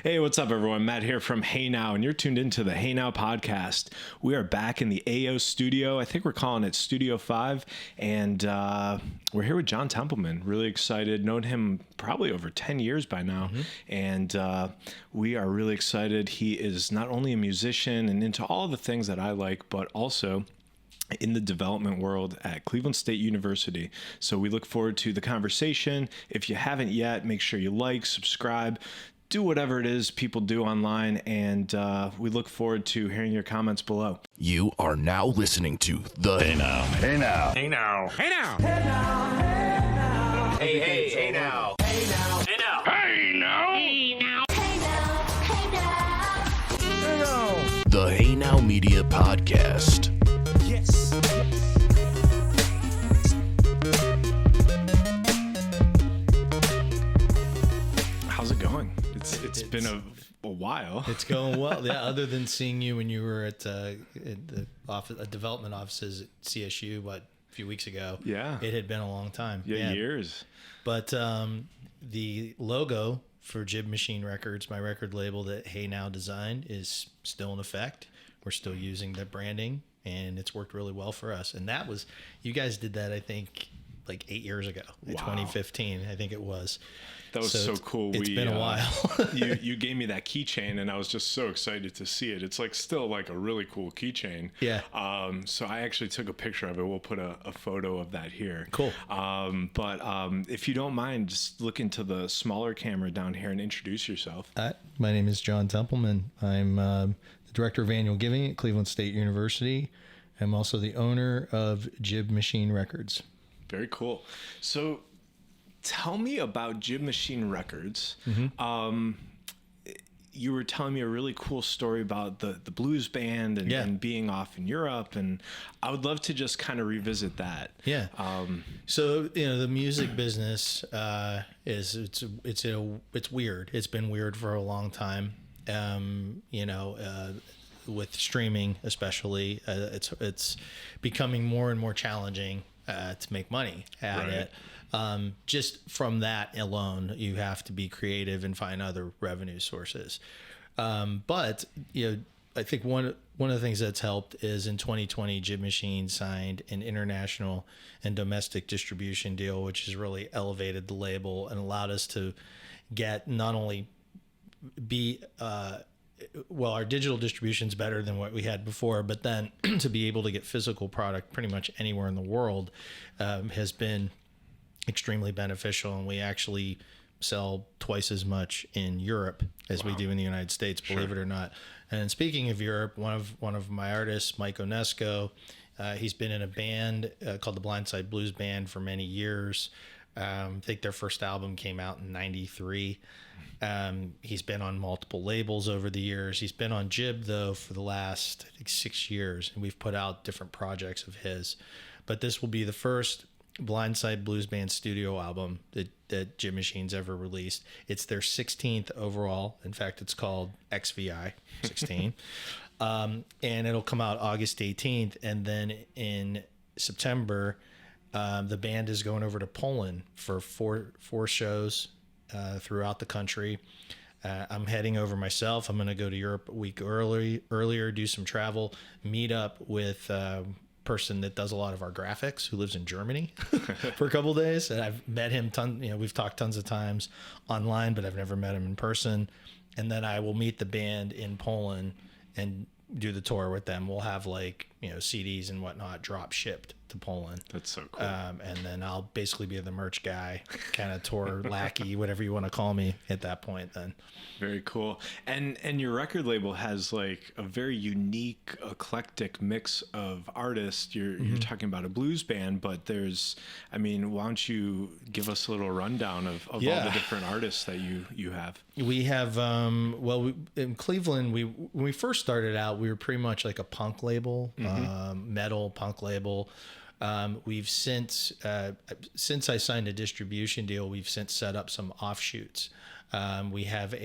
Hey, what's up, everyone? Matt here from Hey Now, and you're tuned into the Hey Now podcast. We are back in the AO studio. I think we're calling it Studio 5, and we're here with John Templeman. Really excited. Known him probably over 10 years by now, and we are really excited. He is not only a musician and into all the things that I like, but also in the development world at Cleveland State University. So we look forward to the conversation. If you haven't yet, make sure you like, subscribe, do whatever it is people do online, and we look forward to hearing your comments below. You are now listening to the Hey Now. Hey now. Hey now. Hey now. Hey now. Hey now. Hey, hey, hey now. Hey now. Hey now. Hey now. Hey now. Hey now. Hey now. The Hey Now Media Podcast. Yes. How's it going? It's been a while. It's going well. Yeah, other than seeing you when you were at the development offices at CSU, a few weeks ago. Yeah. It had been a long time. Yeah, years. But the logo for Jib Machine Records, my record label that Hey Now designed, is still in effect. We're still using the branding, and it's worked really well for us. And that was, you guys did that, I think, like 8 years ago, in 2015, I think it was. That was so cool. It's been a while. you gave me that keychain, and I was just so excited to see it. It's like still like a really cool keychain. Yeah. So I actually took a picture of it. We'll put a photo of that here. Cool. But if you don't mind, just look into the smaller camera down here and introduce yourself. My name is John Templeman. I'm the Director of Annual Giving at Cleveland State University. I'm also the owner of Jib Machine Records. Very cool. So tell me about Jib Machine Records. You were telling me a really cool story about the blues band and being off in Europe, and I would love to just kind of revisit that. Yeah. So the music business it's weird. It's been weird for a long time. With streaming especially, it's becoming more and more challenging to make money at it. Just from that alone, you have to be creative and find other revenue sources. But I think one of the things that's helped is in 2020, Jib Machine signed an international and domestic distribution deal, which has really elevated the label and allowed us to get not only be our digital distribution is better than what we had before, but then to be able to get physical product pretty much anywhere in the world has been extremely beneficial. And we actually sell twice as much in Europe as we do in the United States, believe it or not. And speaking of Europe, one of my artists, Mike Onesco, he's been in a band called the Blindside Blues Band for many years. I think their first album came out in '93. He's been on multiple labels over the years. He's been on Jib, though, for the last, I think, 6 years, and we've put out different projects of his. But this will be the first Blindside Blues Band studio album that Jib Machine's ever released. It's their 16th overall. In fact, it's called XVI 16. And it'll come out August 18th, and then in September, the band is going over to Poland for four shows throughout the country. I'm heading over myself. I'm going to go to Europe a week earlier, do some travel, meet up with a person that does a lot of our graphics who lives in Germany for a couple of days. And I've met him we've talked tons of times online, but I've never met him in person. And then I will meet the band in Poland and do the tour with them. We'll have CDs and whatnot drop shipped to Poland. That's so cool. And then I'll basically be the merch guy, kind of tour lackey, whatever you want to call me at that point then. Very cool. And your record label has like a very unique, eclectic mix of artists. You're talking about a blues band, but why don't you give us a little rundown of all the different artists that you have? We have, in Cleveland, when we first started out, we were pretty much like a punk label, metal punk label. We've since I signed a distribution deal, we've since set up some offshoots. We have an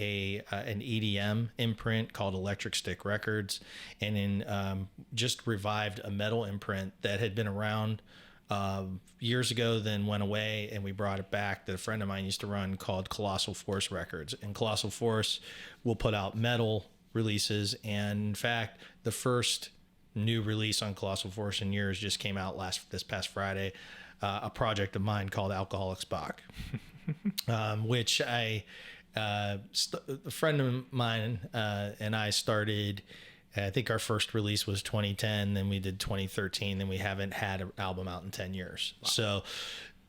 EDM imprint called Electric Stick Records, and just revived a metal imprint that had been around years ago, then went away, and we brought it back that a friend of mine used to run called Colossal Force Records. And Colossal Force will put out metal releases. And in fact, the first new release on Colossal Force in years just came out this past Friday, a project of mine called Alcoholics Bach, which a friend of mine and I started. I think our first release was 2010, then we did 2013, then we haven't had an album out in 10 years. Wow. So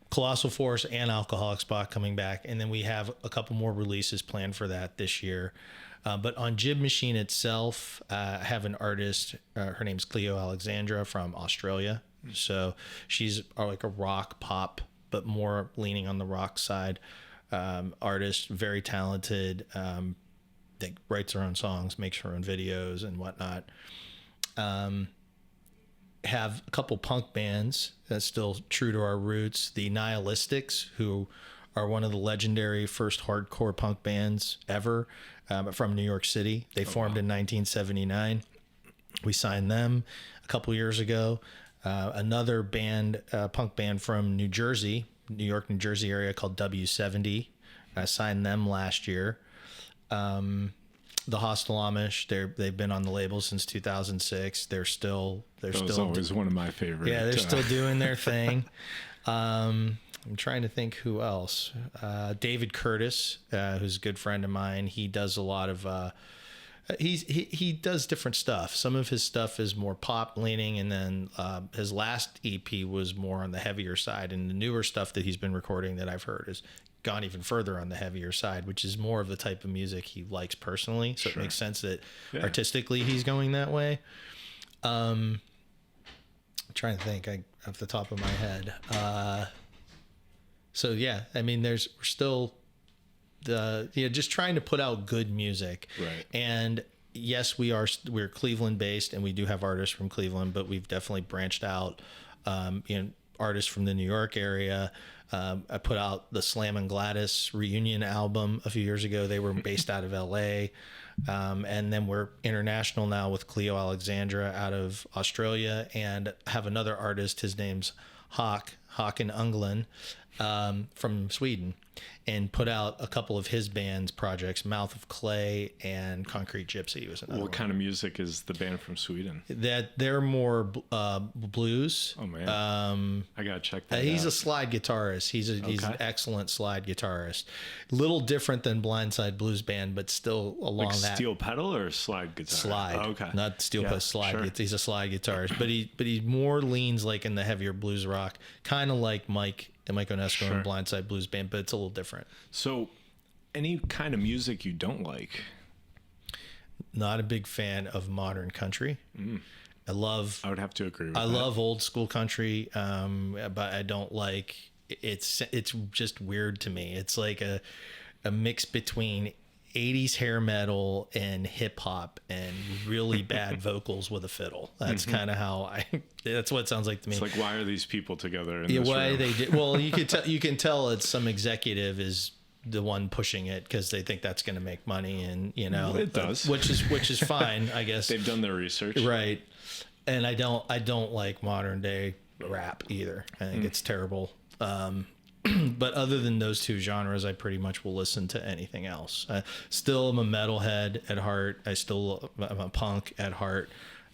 Colossal Force and Alcoholics Bach coming back, and then we have a couple more releases planned for that this year. But on Jib Machine itself, I have an artist, her name's Cleo Alexandra from Australia. So she's like a rock pop, but more leaning on the rock side artist, very talented, that writes her own songs, makes her own videos and whatnot. Have a couple punk bands that's still true to our roots. The Nihilistics, who are one of the legendary first hardcore punk bands ever, from New York City. They formed in 1979. We signed them a couple years ago. Another band, punk band from New Jersey, New York, New Jersey area called W70. I signed them last year. The Hostile Amish, they've been on the label since 2006. They're still always one of my favorites. Yeah, they're still doing their thing. I'm trying to think who else. David Curtis, who's a good friend of mine. He does a lot of he does different stuff. Some of his stuff is more pop leaning, and then his last EP was more on the heavier side, and the newer stuff that he's been recording that I've heard is gone even further on the heavier side, which is more of the type of music he likes personally. So It makes sense that artistically he's going that way. I'm trying to think off the top of my head. So yeah, I mean, we're still just trying to put out good music. Right. And yes, we're Cleveland based, and we do have artists from Cleveland, but we've definitely branched out, artists from the New York area. I put out the Slam and Gladys reunion album a few years ago. They were based out of LA. And then we're international now with Cleo Alexandra out of Australia, and have another artist. His name's Håkan Unglen, from Sweden, and put out a couple of his band's projects, Mouth of Clay and Concrete Gypsy was another What kind of music is the band from Sweden? That they're more blues. Oh man, I gotta check that he's out. a slide guitarist. He's an excellent slide guitarist. Little different than Blindside Blues Band, but still along like that steel pedal or slide guitar? slide. Oh, okay, not steel pedal, slide. Sure. He's a slide guitarist, but he more leans like in the heavier blues rock, kind of like Mike Onesco and Blindside Blues Band, but it's a little different. So, any kind of music you don't like? Not a big fan of modern country. I would have to agree with I that. love old school country, but I don't like it's just weird to me. It's like a mix between 80s hair metal and hip hop and really bad vocals with a fiddle. That's kind of how that's what it sounds like to me. It's like, why are these people together in this why room? they did well, you can tell it's some executive is the one pushing it because they think that's going to make money, and it does, which is fine, I guess. They've done their research, right? And I don't like modern day rap either. I think it's terrible. But other than those two genres, I pretty much will listen to anything else. Still, I'm a metalhead at heart. I'm a punk at heart.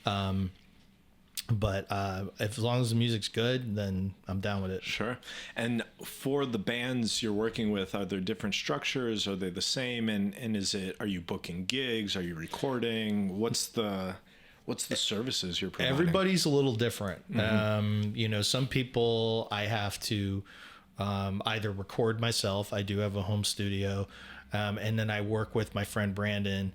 But as long as the music's good, then I'm down with it. Sure. And for the bands you're working with, are there different structures? Are they the same? And are you booking gigs? Are you recording? What's the services you're providing? Everybody's a little different. Some people I have to either record myself. I do have a home studio, and then I work with my friend Brandon.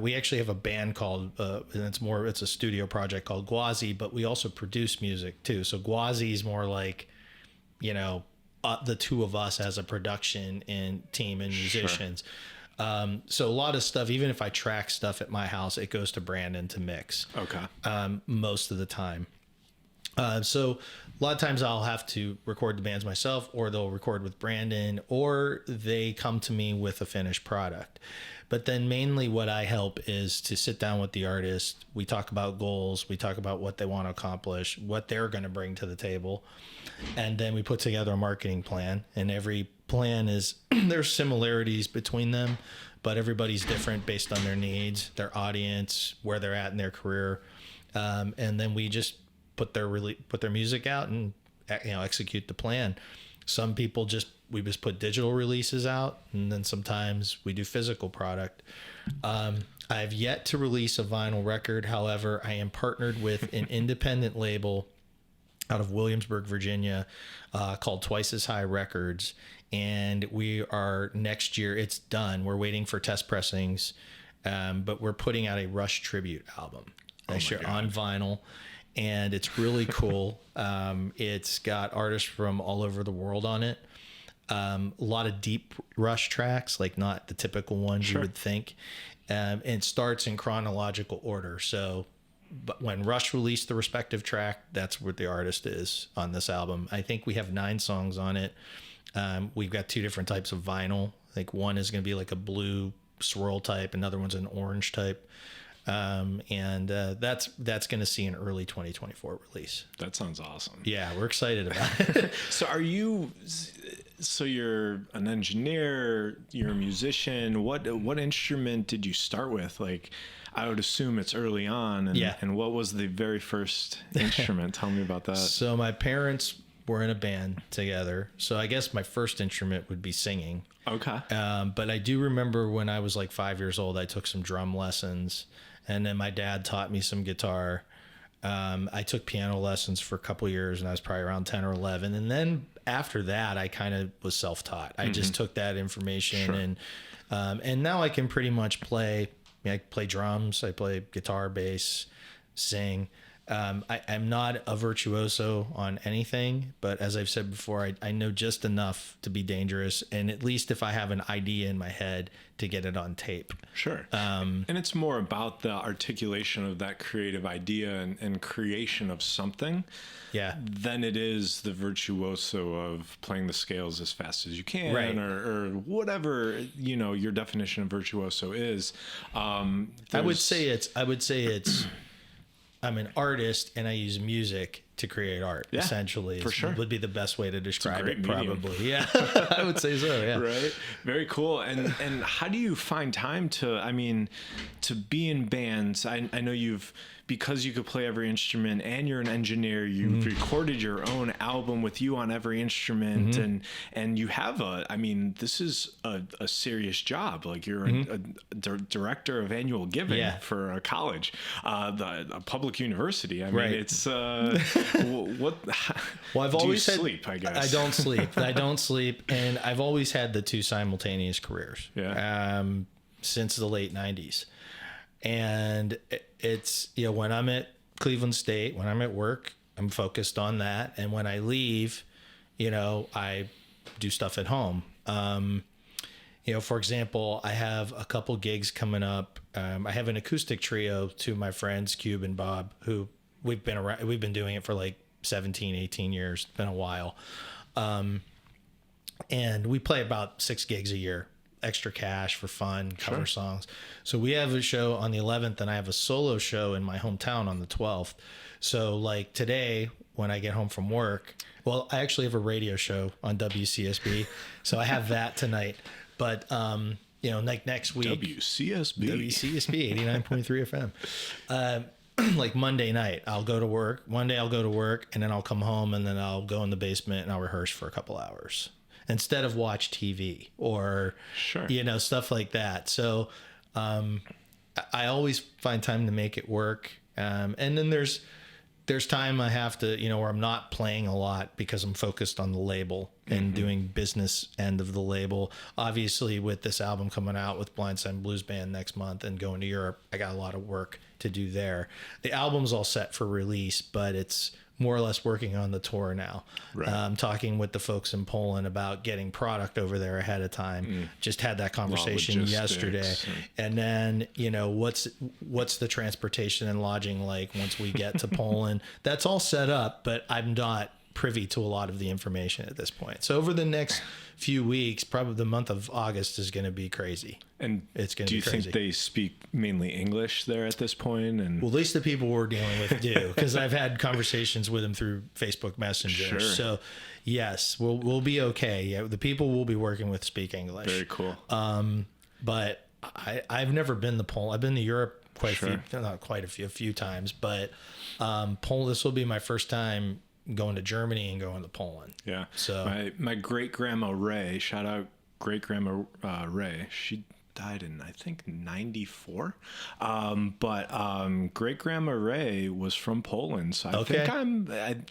We actually have a band called, and it's a studio project called Gwazi, but we also produce music too. So Gwazi is more like, the two of us as a production and team and musicians. Sure. So a lot of stuff, even if I track stuff at my house, it goes to Brandon to mix. Okay. Most of the time. So a lot of times I'll have to record the bands myself, or they'll record with Brandon, or they come to me with a finished product. But then mainly what I help is to sit down with the artist. We talk about goals. We talk about what they want to accomplish, what they're going to bring to the table. And then we put together a marketing plan. And every plan is, there's similarities between them, but everybody's different based on their needs, their audience, where they're at in their career. And then we just put their music out and, execute the plan. Some people we just put digital releases out, and then sometimes we do physical product. I've yet to release a vinyl record. However, I am partnered with an independent label out of Williamsburg, Virginia, called Twice as High Records. And we are next year, it's done. We're waiting for test pressings, but we're putting out a Rush tribute album next year on vinyl. And it's really cool. It's got artists from all over the world on it. A lot of deep Rush tracks, like not the typical ones you would think. And it starts in chronological order. So but when Rush released the respective track, that's where the artist is on this album. I think we have 9 songs on it. We've got 2 different types of vinyl. I think one is going to be like a blue swirl type. Another one's an orange type. That's going to see an early 2024 release. That sounds awesome. Yeah, we're excited about it. So you're an engineer, you're a musician. What instrument did you start with? Like, I would assume it's early on. And what was the very first instrument? Tell me about that. So my parents were in a band together. So I guess my first instrument would be singing. Okay. But I do remember when I was like 5 years old, I took some drum lessons. And then my dad taught me some guitar. I took piano lessons for a couple years, and I was probably around 10 or 11. And then after that, I kind of was self-taught. I just took that information and now I can pretty much play. I play drums, I play guitar, bass, sing. I'm not a virtuoso on anything, but as I've said before, I know just enough to be dangerous. And at least if I have an idea in my head, to get it on tape. Sure. And it's more about the articulation of that creative idea and creation of something. Yeah. Than it is the virtuoso of playing the scales as fast as you can, or whatever, your definition of virtuoso is. I would say it's I'm an artist and I use music to create art, essentially. For sure. Would be the best way to describe it, medium. probably. Yeah, I would say so, yeah. Right? Very cool. And how do you find time to be in bands? I know because you could play every instrument and you're an engineer, you've recorded your own album with you on every instrument, and you have this is a serious job. Like you're a director of annual giving for a college, a public university. It's what? Well, I've always sleep. I guess I don't sleep. I don't sleep, and I've always had the 2 simultaneous careers. Yeah. Since the late '90s. And it's, when I'm at Cleveland State, when I'm at work, I'm focused on that. And when I leave, I do stuff at home. For example, I have a couple gigs coming up. I have an acoustic trio, 2 of my friends, Cube and Bob, who we've been doing it for like 17, 18 years. It's been a while. And we play about 6 gigs a year. Extra cash for fun, cover songs. So we have a show on the 11th, and I have a solo show in my hometown on the 12th. So like today, when I get home from work, well, I actually have a radio show on WCSB, so I have that tonight. But like next week, WCSB 89.3 FM. Like Monday night, I'll go to work. One day I'll go to work, and then I'll come home, and then I'll go in the basement and I'll rehearse for a couple hours instead of watch TV or, stuff like that. So I always find time to make it work. And then there's time I have to, where I'm not playing a lot because I'm focused on the label and doing business end of the label. Obviously, with this album coming out with Blindside Blues Band next month and going to Europe, I got a lot of work to do there. The album's all set for release, but it's more or less working on the tour now. Right. Talking with the folks in Poland about getting product over there ahead of time. Just had that conversation yesterday. And then, what's the transportation and lodging like once we get to Poland? That's all set up, but I'm not privy to a lot of the information at this point. So over the next few weeks, probably the month of August is going to be crazy. And it's going to do be you crazy. think they speak mainly English there at this point? And well, at least the people we're dealing with do, because I've had conversations with them through Facebook Messenger. Sure. So yes, we'll be okay. Yeah, the people we'll be working with speak English. Very cool. But I've never been to Poland. I've been to Europe a few times, but Poland. This will be my first time going to Germany and going to Poland. Yeah. So my great grandma Ray, shout out great grandma Ray. She died in I think 94. But great grandma Ray was from Poland, so I think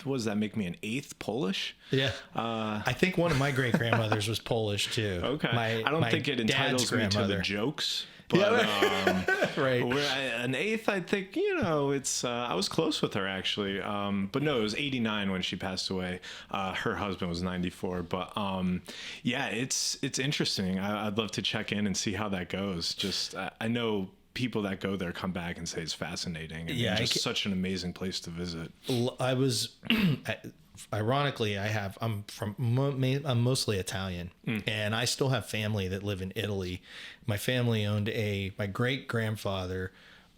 what does that make me, an eighth Polish? Yeah. I think one of my great grandmothers was Polish too. Okay. I don't think it entitles me to the jokes. But right. An eighth, I think, it's I was close with her actually. But no, it was 89 when she passed away. Her husband was 94. But yeah, it's interesting. I'd love to check in and see how that goes. Just I know people that go there come back and say it's fascinating and just such an amazing place to visit. I was ironically, I'm mostly Italian, and I still have family that live in Italy. My family my great grandfather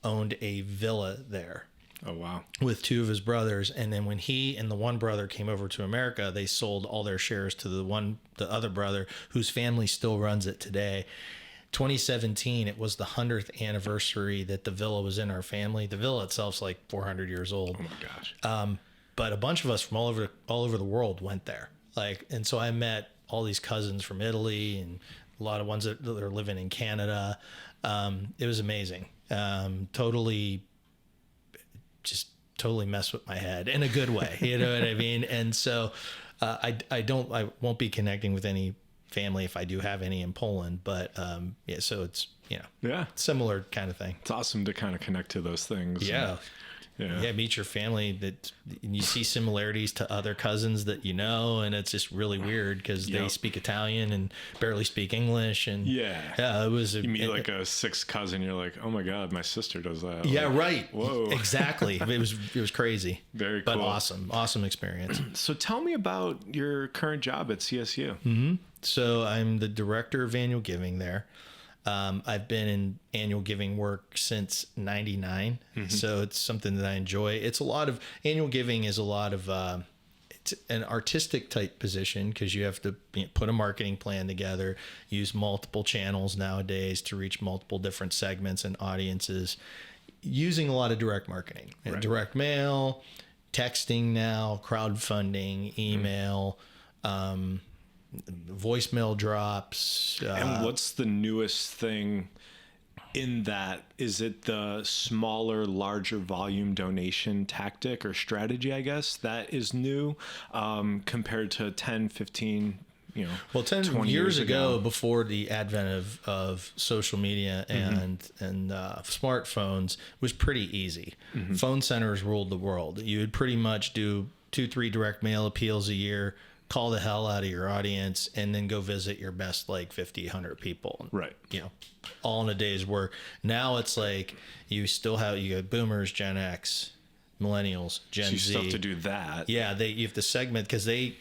owned a villa there. Oh, wow. With two of his brothers. And then when he and the one brother came over to America, they sold all their shares to the other brother, whose family still runs it today. 2017, it was the 100th anniversary that the villa was in our family. The villa itself's like 400 years old. Oh my gosh. But a bunch of us from all over the world went there. And so I met all these cousins from Italy and a lot of ones that are living in Canada. It was amazing. Totally messed with my head in a good way. You know what I mean? And so I won't be connecting with any family if I do have any in Poland, but so it's similar kind of thing. It's awesome to kind of connect to those things. Yeah, meet your family and you see similarities to other cousins that and it's just really weird because they speak Italian and barely speak English, and it was you meet like a sixth cousin, you're like, oh my god, my sister does that. Yeah, like, right. Whoa. Exactly. It was crazy. Very cool. But awesome experience. So tell me about your current job at CSU. Mm-hmm. So I'm the director of annual giving there. I've been in annual giving work since 99. Mm-hmm. So it's something that I enjoy. Annual giving is a lot of, it's an artistic type position because you have to put a marketing plan together, use multiple channels nowadays to reach multiple different segments and audiences, using a lot of direct marketing, direct mail, texting now, crowdfunding, email, voicemail drops. And what's the newest thing in that? Is it the smaller, larger volume donation tactic or strategy, I guess, that is new compared to 10, 15, 10 years ago, before the advent of social media and smartphones, was pretty easy. Mm-hmm. Phone centers ruled the world. You would pretty much do 2-3 direct mail appeals a year, call the hell out of your audience, and then go visit your best 50, 100 people. Right. All in a day's work. Now it's like you got boomers, Gen X, millennials, Gen Z. You still have to do that. Yeah, you have to segment because they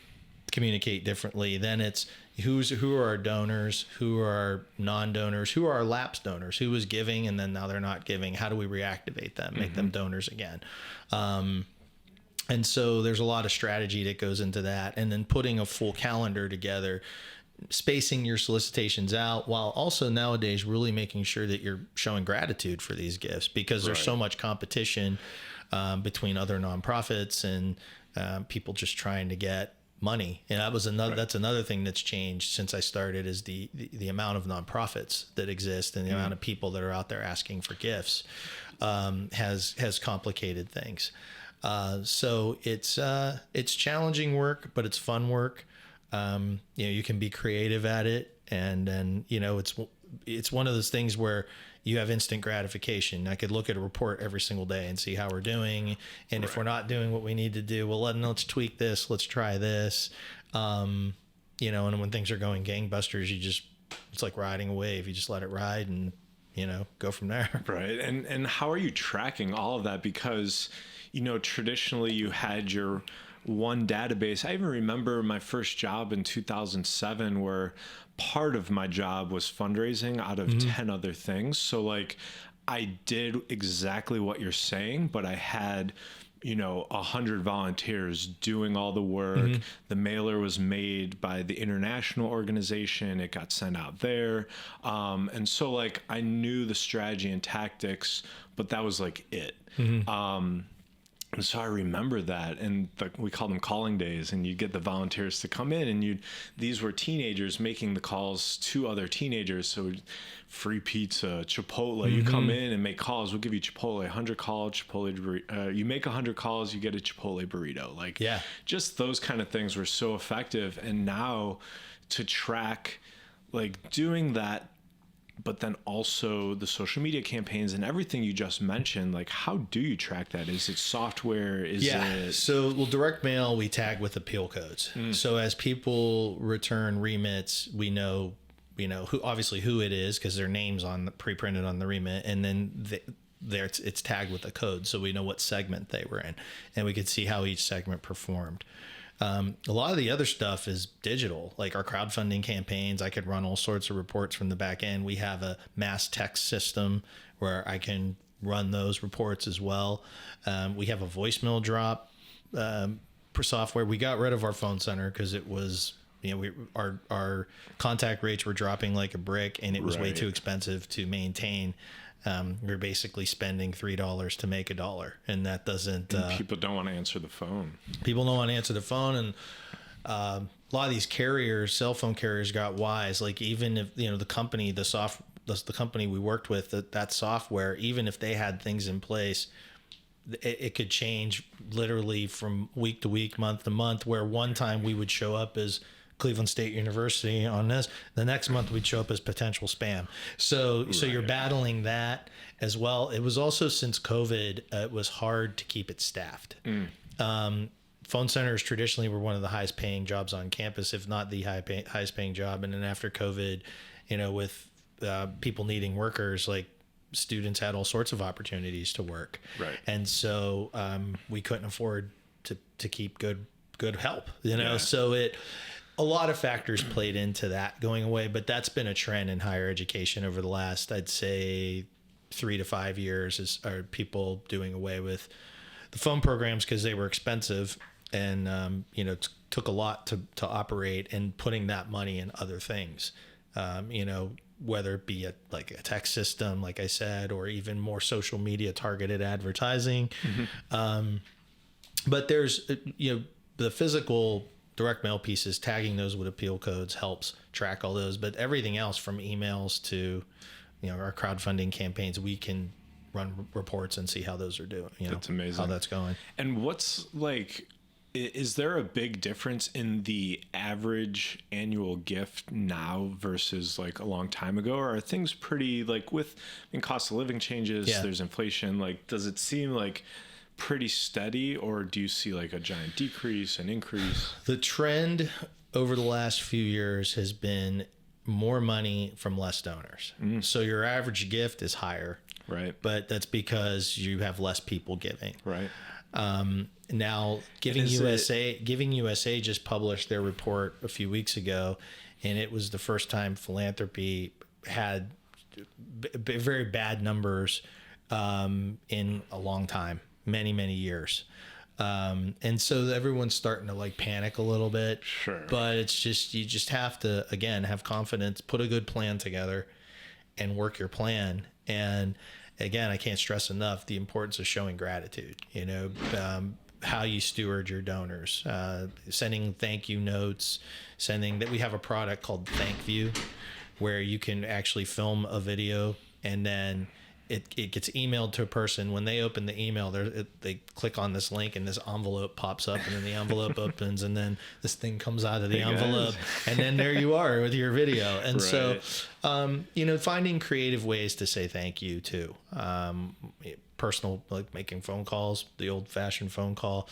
communicate differently. Then it's who are our donors, who are our non-donors, who are our lapsed donors, who was giving and then now they're not giving. How do we reactivate them, make them donors again? And so there's a lot of strategy that goes into that, and then putting a full calendar together, spacing your solicitations out, while also nowadays really making sure that you're showing gratitude for these gifts, because there's so much competition between other nonprofits and people just trying to get money. And that's another thing that's changed since I started, is the amount of nonprofits that exist and the amount of people that are out there asking for gifts has complicated things. So it's challenging work, but it's fun work. You can be creative at it. And then, it's it's one of those things where you have instant gratification. I could look at a report every single day and see how we're doing. And if we're not doing what we need to do, well, let's tweak this. Let's try this. And when things are going gangbusters, it's like riding a wave. You just let it ride and, go from there. Right. And how are you tracking all of that? Because, traditionally you had your one database. I even remember my first job in 2007 where part of my job was fundraising out of 10 other things. So like I did exactly what you're saying, but I had 100 volunteers doing all the work. The mailer was made by the international organization. It got sent out there. And so like I knew the strategy and tactics, but that was like it. And so I remember that, and we call them calling days, and you'd get the volunteers to come in, and these were teenagers making the calls to other teenagers. So free pizza, Chipotle, you come in and make calls. We'll give you Chipotle, 100 calls, Chipotle, you make 100 calls, you get a Chipotle burrito. Like, just those kind of things were so effective. And now to track, like doing that, but then also the social media campaigns and everything you just mentioned, like how do you track that? Is it software? So direct mail, we tag with appeal codes. So as people return remits, we know who it is because their name's pre-printed on the remit, and then it's tagged with a code. So we know what segment they were in, and we could see how each segment performed. A lot of the other stuff is digital, like our crowdfunding campaigns. I could run all sorts of reports from the back end. We have a mass text system where I can run those reports as well. We have a voicemail drop for software. We got rid of our phone center because it was, our contact rates were dropping like a brick, and it was way too expensive to maintain. We're basically spending $3 to make $1, and that doesn't. People don't want to answer the phone. People don't want to answer the phone, and a lot of these carriers, cell phone carriers, got wise. Like even if the company, the company we worked with, that software, even if they had things in place, it could change literally from week to week, month to month. Where one time we would show up as Cleveland State University on this, the next month we'd show up as potential spam. So you're battling that as well. It was also, since COVID, it was hard to keep it staffed. Phone centers traditionally were one of the highest paying jobs on campus, if not the highest paying job. And then after COVID, with people needing workers, like students had all sorts of opportunities to work. Right. And so we couldn't afford to keep good help, so a lot of factors played into that going away, but that's been a trend in higher education over the last, I'd say, 3 to 5 years, are people doing away with the phone programs because they were expensive and, took a lot to operate, and putting that money in other things, whether it be a text system, like I said, or even more social media targeted advertising. But there's, the physical direct mail pieces, tagging those with appeal codes helps track all those, but everything else from emails to, our crowdfunding campaigns, we can run reports and see how those are doing. That's amazing. How that's going. And what's is there a big difference in the average annual gift now versus like a long time ago? Or are things pretty cost of living changes, there's inflation, does it seem like pretty steady, or do you see like a giant decrease, an increase? The trend over the last few years has been more money from less donors. So your average gift is higher, right? But that's because you have less people giving, right? Now, Giving USA just published their report a few weeks ago, and it was the first time philanthropy had very bad numbers in a long time. Many years. And so everyone's starting to panic a little bit. Sure. But it's just, you just have to, again, have confidence, put a good plan together and work your plan. And again, I can't stress enough the importance of showing gratitude, how you steward your donors, sending thank you notes, that we have a product called Thank View, where you can actually film a video and then it gets emailed to a person. When they open the email, they click on this link and this envelope pops up, and then the envelope opens, and then this thing comes out of the envelope, and then there you are with your video. And so, finding creative ways to say thank you too. Personal, like making phone calls, the old fashioned phone call.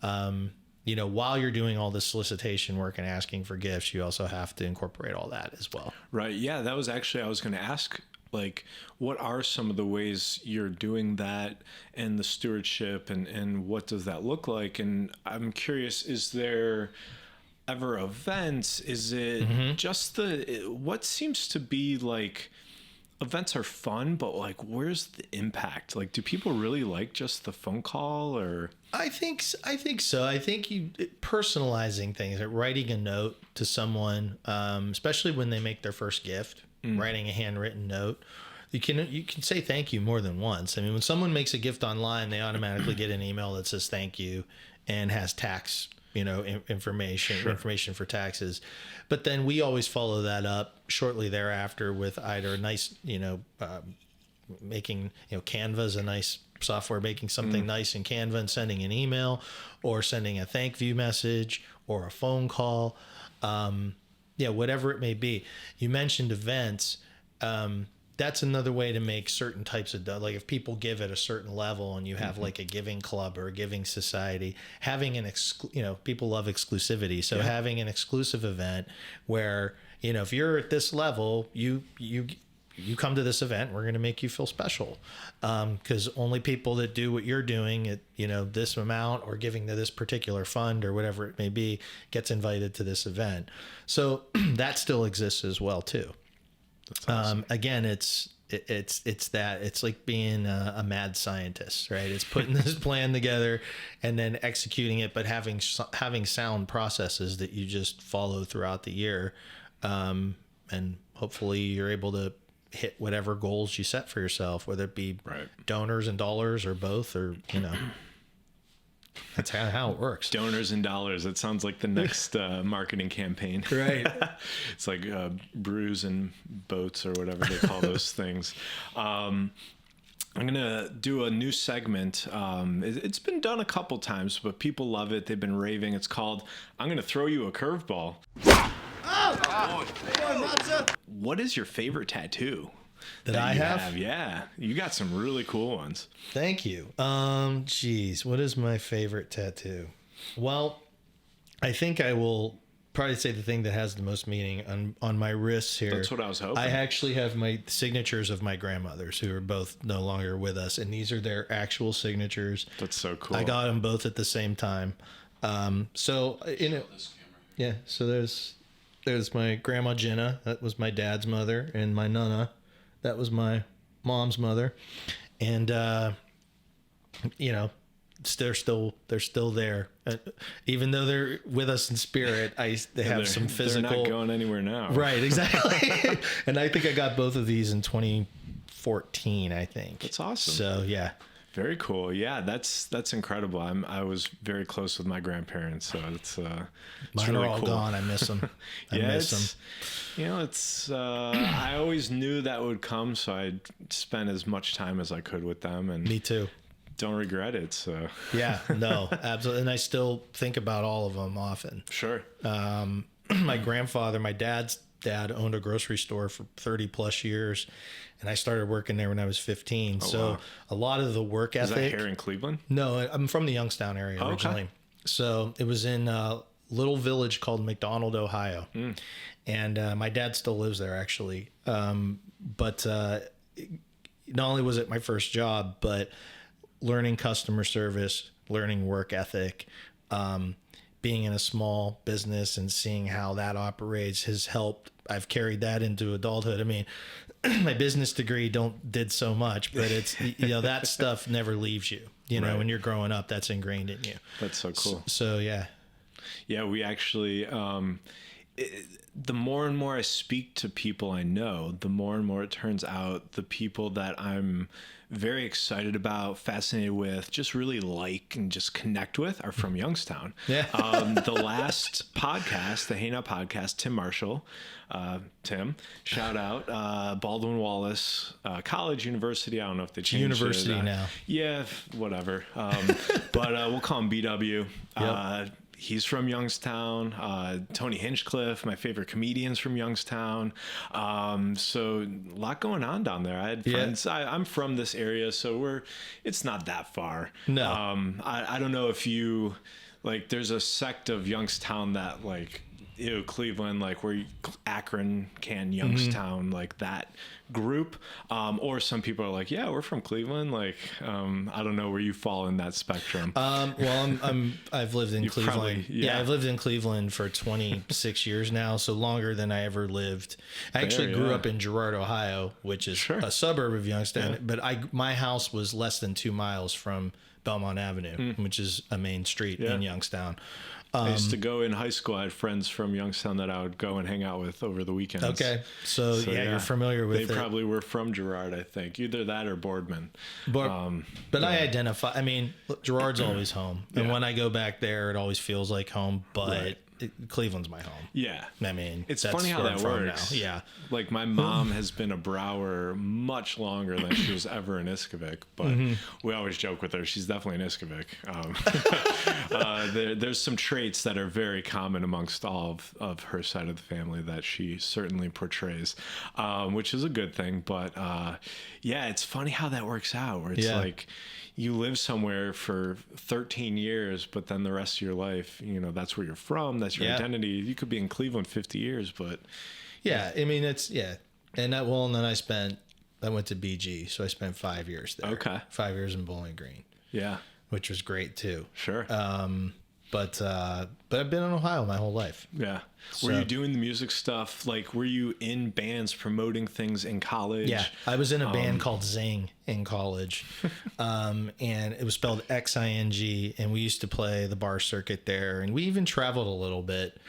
While you're doing all this solicitation work and asking for gifts, you also have to incorporate all that as well. Right. Yeah. That was actually, I was going to ask, like, what are some of the ways you're doing that and the stewardship and what does that look like? And I'm curious, is there ever events? Is it just what seems to be like, events are fun, but like, where's the impact? Like, do people really like just the phone call or? I think so. I think personalizing things, like writing a note to someone, especially when they make their first gift, writing a handwritten note. You can say thank you more than once. I mean, when someone makes a gift online, they automatically get an email that says thank you and has tax, information for taxes. But then we always follow that up shortly thereafter with either a nice, making, Canva is a nice software, making something nice in Canva and sending an email, or sending a thank you message or a phone call. Whatever it may be. You mentioned events. That's another way to make certain types of, like, if people give at a certain level and you have like a giving club or a giving society, having people love exclusivity. So having an exclusive event where, if you're at this level, you come to this event, we're going to make you feel special. Cause only people that do what you're doing at, this amount or giving to this particular fund or whatever it may be gets invited to this event. So that still exists as well too. Awesome. Again, it's like being a mad scientist, right? It's putting this plan together and then executing it, but having sound processes that you just follow throughout the year. And hopefully you're able to hit whatever goals you set for yourself, whether it be donors and dollars or both, or, that's how it works. Donors and dollars. That sounds like the next marketing campaign. Right. It's like brews and boats or whatever they call those things. I'm going to do a new segment. It's been done a couple times, but people love it. They've been raving. It's called, I'm going to throw you a curveball. Oh! What is your favorite tattoo? That I have? Yeah. You got some really cool ones. Thank you. What is my favorite tattoo? Well, I think I will probably say the thing that has the most meaning on my wrists here. That's what I was hoping. I actually have my signatures of my grandmothers, who are both no longer with us, and these are their actual signatures. That's so cool. I got them both at the same time. So there's my grandma Jenna, that was my dad's mother, and my Nana, that was my mom's mother. And they're still there, even though they're with us in spirit. They have some physical. They're not going anywhere now, right? Exactly. And I think I got both of these in 2014. I think that's awesome. So yeah. Very cool. Yeah, that's incredible. I was very close with my grandparents, so it's mine really are all cool. Gone. I miss them. I miss them. It's I always knew that would come, so I spent as much time as I could with them, and me too. Don't regret it. So yeah, no, absolutely. And I still think about all of them often. Sure. My grandfather, my dad's dad, owned a grocery store for 30 plus years. And I started working there when I was 15. Wow. A lot of the work ethic. Is that here in Cleveland? No, I'm from the Youngstown area originally. Okay. So it was in a little village called McDonald, Ohio. And my dad still lives there, actually. But not only was it my first job, but learning customer service, learning work ethic, being in a small business and seeing how that operates has helped. I've carried that into adulthood. I mean, my business degree did so much, but it's, that stuff never leaves you, right. When you're growing up, that's ingrained in you. That's so cool. So yeah. Yeah. We actually, the more and more I speak to people I know, the more and more it turns out the people that I'm very excited about, fascinated with, just really like and just connect with are from Youngstown. Yeah. The last podcast, the Hey Now podcast, Tim Marshall, Tim, shout out, Baldwin Wallace, College, University. I don't know if they changed University it. now. Yeah, whatever. But we'll call him BW. Yep. He's from Youngstown. Tony Hinchcliffe, my favorite comedians from Youngstown. So a lot going on down there. I had friends. I'm from this area, so it's not that far. No. I don't know if you like. There's a sect of Youngstown that like. Cleveland, like where Akron, Youngstown, like that group, or some people are like, yeah, we're from Cleveland. Like, I don't know where you fall in that spectrum. Well, I've lived in Cleveland. Probably, yeah, I've lived in Cleveland for 26 years now, so longer than I ever lived. I actually grew up in Girard, Ohio, which is a suburb of Youngstown, but my house was less than 2 miles from Belmont Avenue, which is a main street in Youngstown. I used to go in high school. I had friends from Youngstown that I would go and hang out with over the weekends. Okay. So you're familiar with it. They probably were from Girard, I think. Either that or Boardman. But I identify, I mean, Girard's always home. And when I go back there, it always feels like home. But Cleveland's my home. Yeah. I mean, it's funny how that works. Now. Yeah. Like my mom has been a Brower much longer than she was ever in Iskavik, but we always joke with her. She's definitely in Iskavik. There's some traits that are very common amongst all of her side of the family that she certainly portrays, which is a good thing. But it's funny how that works out where it's like, you live somewhere for 13 years, but then the rest of your life, that's where you're from. That's your identity. You could be in Cleveland 50 years, but. Yeah. I mean, and then I went to BG. So I spent 5 years there. Okay. 5 years in Bowling Green. Yeah. Which was great too. Sure. But I've been in Ohio my whole life. Yeah. Were you doing the music stuff? Like, were you in bands promoting things in college? Yeah. I was in a band called Zing in college. And it was spelled Xing. And we used to play the bar circuit there. And we even traveled a little bit,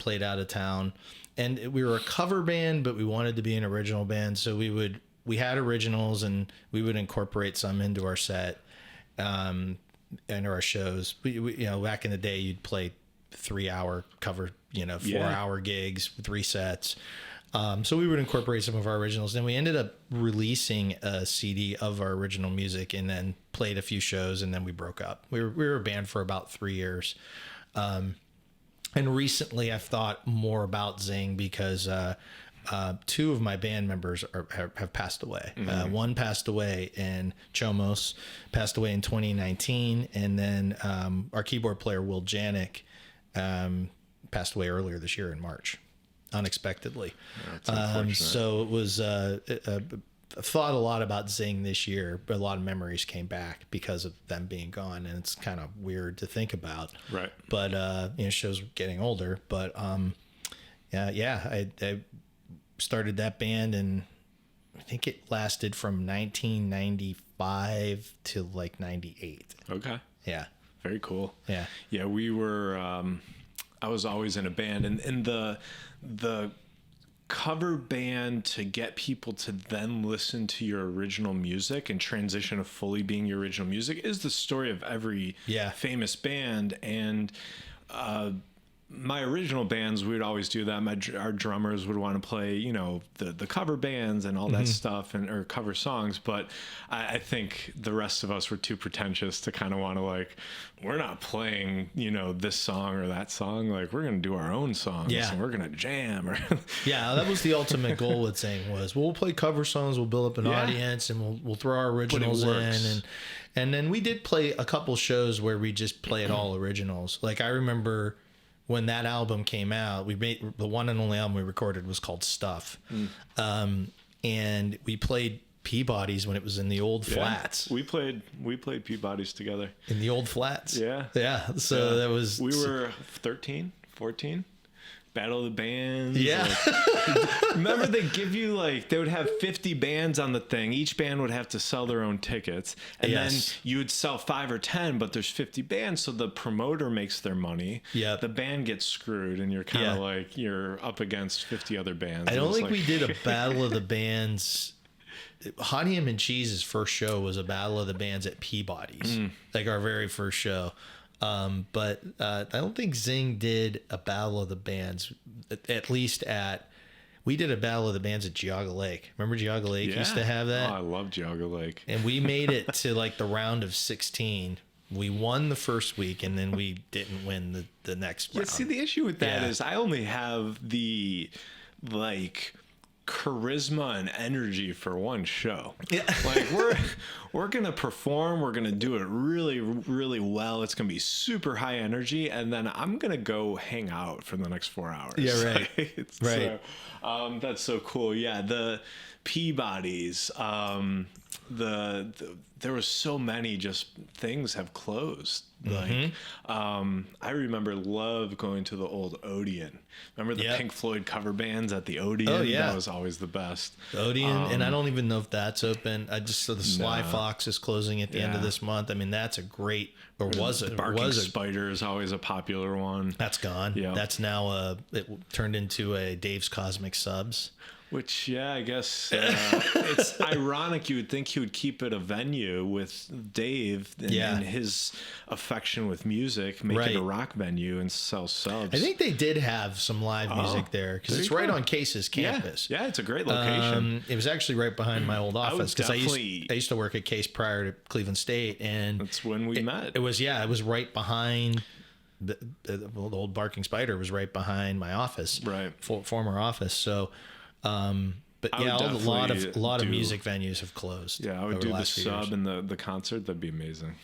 played out of town. And we were a cover band, but we wanted to be an original band. So we had originals and we would incorporate some into our set. Into our shows. We back in the day, you'd play 3-hour cover, 4-hour gigs, 3 sets. So we would incorporate some of our originals. Then we ended up releasing a CD of our original music and then played a few shows and then we broke up. We were a band for about 3 years. And recently I've thought more about Zing because 2 of my band members have passed away. One passed away, and Chomos passed away in 2019, and then our keyboard player Will Janik passed away earlier this year in March, unexpectedly. So it was I've thought a lot about Zing this year, but a lot of memories came back because of them being gone, and it's kind of weird to think about. Right. But shows getting older, but I started that band and I think it lasted from 1995 to like 98. Okay. Yeah. Very cool. Yeah. Yeah. We were, I was always in a band and the cover band to get people to then listen to your original music and transition to fully being your original music is the story of every famous band. And, my original bands, we would always do that. Our drummers would want to play, the cover bands and all that stuff or cover songs. But I think the rest of us were too pretentious to kind of want to we're not playing, this song or that song. Like we're going to do our own songs and we're going to jam. That was the ultimate goal with Zing was we'll play cover songs. We'll build up an audience and we'll throw our originals in. And then we did play a couple shows where we just played all originals. Like I remember when that album came out, we made the one and only album we recorded was called Stuff. And we played Peabody's when it was in the old flats. We played Peabody's together. In the old flats? Yeah. Yeah. So that was... We were 13, 14. Battle of the Bands. Yeah. Remember they give you they would have 50 bands on the thing. Each band would have to sell their own tickets. And then you would sell 5 or 10, but there's 50 bands. So the promoter makes their money. Yeah. The band gets screwed and you're kind of you're up against 50 other bands. I don't think we did a Battle of the Bands. Honey Ham and Cheese's first show was a Battle of the Bands at Peabody's, our very first show. But I don't think Zing did a Battle of the Bands, at least we did a Battle of the Bands at Geauga Lake. Remember Geauga Lake used to have that? Oh, I love Geauga Lake. And we made it to the round of 16. We won the first week, and then we didn't win the next round. See, the issue with that is I only have the charisma and energy for one show. Yeah. We're gonna perform, we're gonna do it really, really well. It's gonna be super high energy, and then I'm gonna go hang out for the next 4 hours. Yeah, right. Right. So, that's so cool. Yeah, the Peabodys, there was so many just things have closed. I remember love going to the old Odeon. Remember the Pink Floyd cover bands at the Odeon? Oh, yeah. That was always the best. The Odeon, and I don't even know if that's open. I just saw the Sly Fox is closing at the end of this month. I mean, that's a great, or was it? Barking Spider is always a popular one. That's gone. Yeah. That's now it turned into a Dave's Cosmic Subs. Which, I guess it's ironic. You would think he would keep it a venue with Dave and his affection with music, make it a rock venue and sell subs. I think they did have some live music there because it's right on Case's campus. Yeah, it's a great location. It was actually right behind my old office because I used to work at Case prior to Cleveland State, and that's when we met. It was right behind. The old Barking Spider was right behind my office, right, former office. So. But a lot of music venues have closed. Yeah, I would do the sub and the concert. That'd be amazing.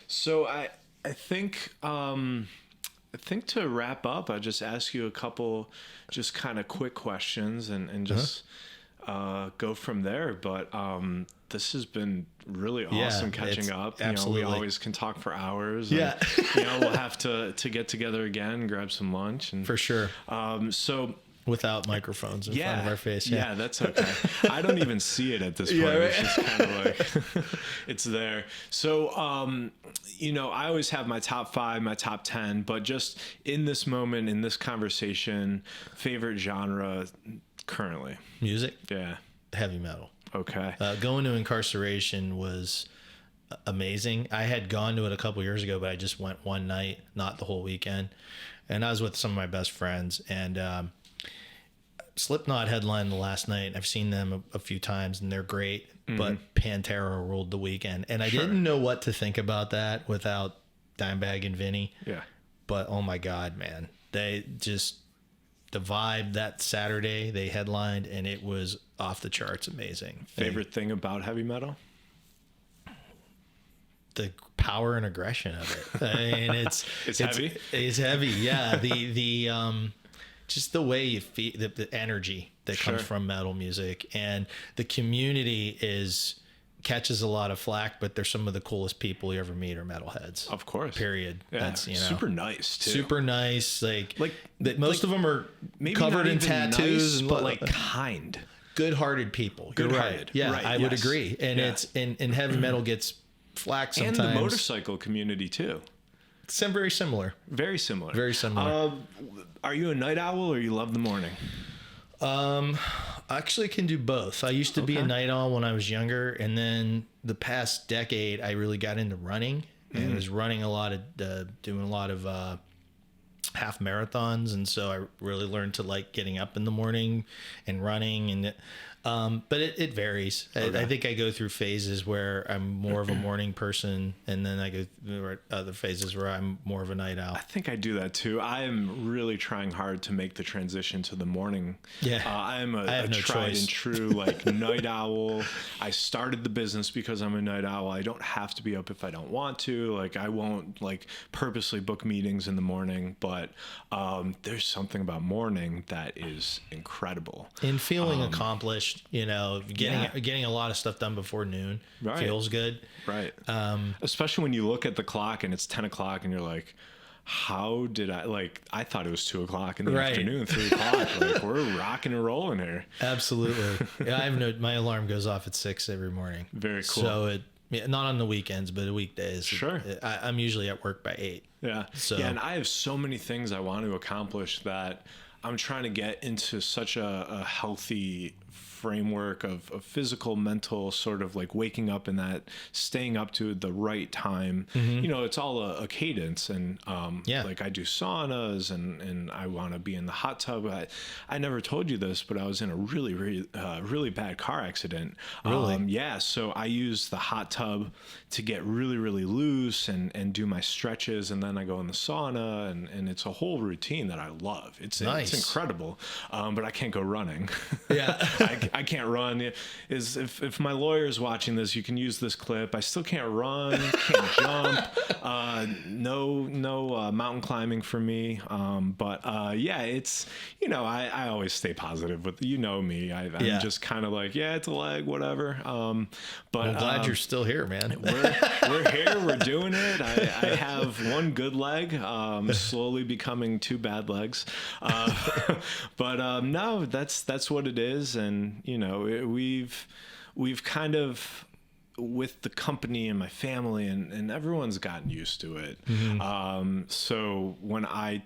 So I think to wrap up, I just ask you a couple just kind of quick questions and just go from there. But this has been really awesome catching up. Absolutely. We always can talk for hours. And, we'll have to get together again, grab some lunch, and for sure. So without microphones in front of our face. Yeah, that's okay. I don't even see it at this point. Right. It's just kind of it's there. So, I always have my top 5, my top 10, but just in this moment, in this conversation, favorite genre currently? Music? Yeah. Heavy metal. Okay. Going to Incarceration was amazing. I had gone to it a couple years ago, but I just went one night, not the whole weekend. And I was with some of my best friends, and Slipknot headlined the last night. I've seen them a few times, and they're great, but Pantera ruled the weekend. And I didn't know what to think about that without Dimebag and Vinny. Yeah. But, oh my God, man. They just... The vibe that Saturday they headlined, and it was off the charts amazing. Favorite thing about heavy metal? The power and aggression of it. I mean, it's heavy. It's heavy. Yeah. The just the way you feel, the energy that comes from metal music, and the community catches a lot of flack, but they're some of the coolest people you ever meet are metalheads. Of course. Period. Yeah. That's super nice too. Super nice. Most of them are maybe covered in tattoos, nice, but kind. Good-hearted people. You're right. Yeah, right. I would agree. And it's and heavy metal gets flack sometimes. And the motorcycle community too. It's very similar. Very similar. Very similar. Are you a night owl or you love the morning? I actually can do both. I used to be a night owl when I was younger, and then the past decade I really got into running and was running a lot of doing a lot of half marathons, and so I really learned to like getting up in the morning and running, and but it varies. I think I go through phases where I'm more of a morning person, and then I go through other phases where I'm more of a night owl. I think I do that too. I am really trying hard to make the transition to the morning. Yeah, I am a tried and true night owl. I started the business because I'm a night owl. I don't have to be up if I don't want to. I won't purposely book meetings in the morning, but there's something about morning that is incredible. And feeling accomplished. Getting a lot of stuff done before noon feels good. Right. Especially when you look at the clock and it's 10 o'clock and you're like, how did I thought it was 2:00 in the Right. afternoon, 3:00. Like, we're rocking and rolling here. Absolutely. Yeah, I have my alarm goes off at 6 every morning. Very cool. So not on the weekends, but weekdays. Sure. I'm usually at work by 8. Yeah. So- Yeah. And I have so many things I want to accomplish that I'm trying to get into such a healthy framework of physical, mental, sort of like waking up and that staying up to the right time. You know, it's all a cadence, and like I do saunas and I want to be in the hot tub. I never told you this, but I was in a really bad car accident. Really? Yeah. So I use the hot tub to get really loose and do my stretches, and then I go in the sauna, and it's a whole routine that I love. It's incredible. But I can't go running. Yeah. I can't run. If my lawyer's watching this, you can use this clip. I still can't run, can't jump. No mountain climbing for me. But yeah, it's, you know, I always stay positive with, you know me. I'm just kind of like, yeah, it's a leg, whatever. But I'm glad you're still here, man. we're here. We're doing it. I have one good leg, slowly becoming 2 bad legs. But no, that's what it is. And, you know, we've kind of, with the company and my family and everyone's gotten used to it. So when I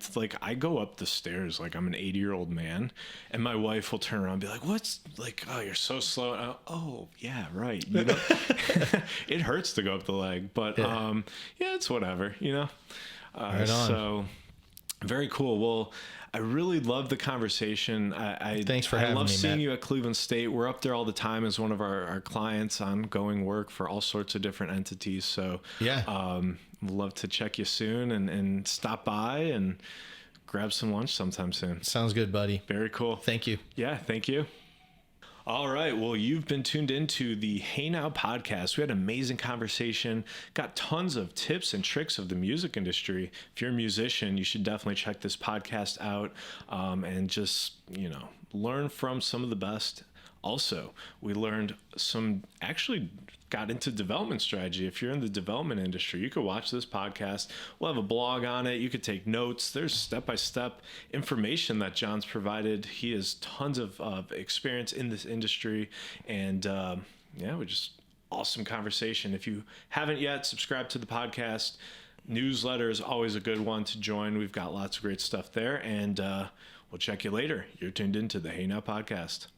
go up the stairs, like I'm an 80-year-old man, and my wife will turn around and be like, what's like, oh, you're so slow. And oh yeah, right. You know, it hurts to go up the leg, but yeah, it's whatever, you know? Right on. So very cool. Well, I really love the conversation. Thanks for having me, I love seeing Matt. you at Cleveland State. We're up there all the time as one of our clients, ongoing work for all sorts of different entities. So Yeah. love to check you soon and stop by and grab some lunch sometime soon. Sounds good, buddy. Very cool. Thank you. Yeah, thank you. All right. Well, you've been tuned into the Hey Now podcast. We had an amazing conversation, got tons of tips and tricks of the music industry. If you're a musician, you should definitely check this podcast out and just, you know, learn from some of the best. Also, we learned actually got into development strategy. If you're in the development industry, you could watch this podcast. We'll have a blog on it. You could take notes. There's step-by-step information that John's provided. He has tons of experience in this industry. And yeah, we're just awesome conversation. If you haven't yet, subscribe to the podcast. Newsletter is always a good one to join. We've got lots of great stuff there. And we'll check you later. You're tuned into the Hey Now podcast.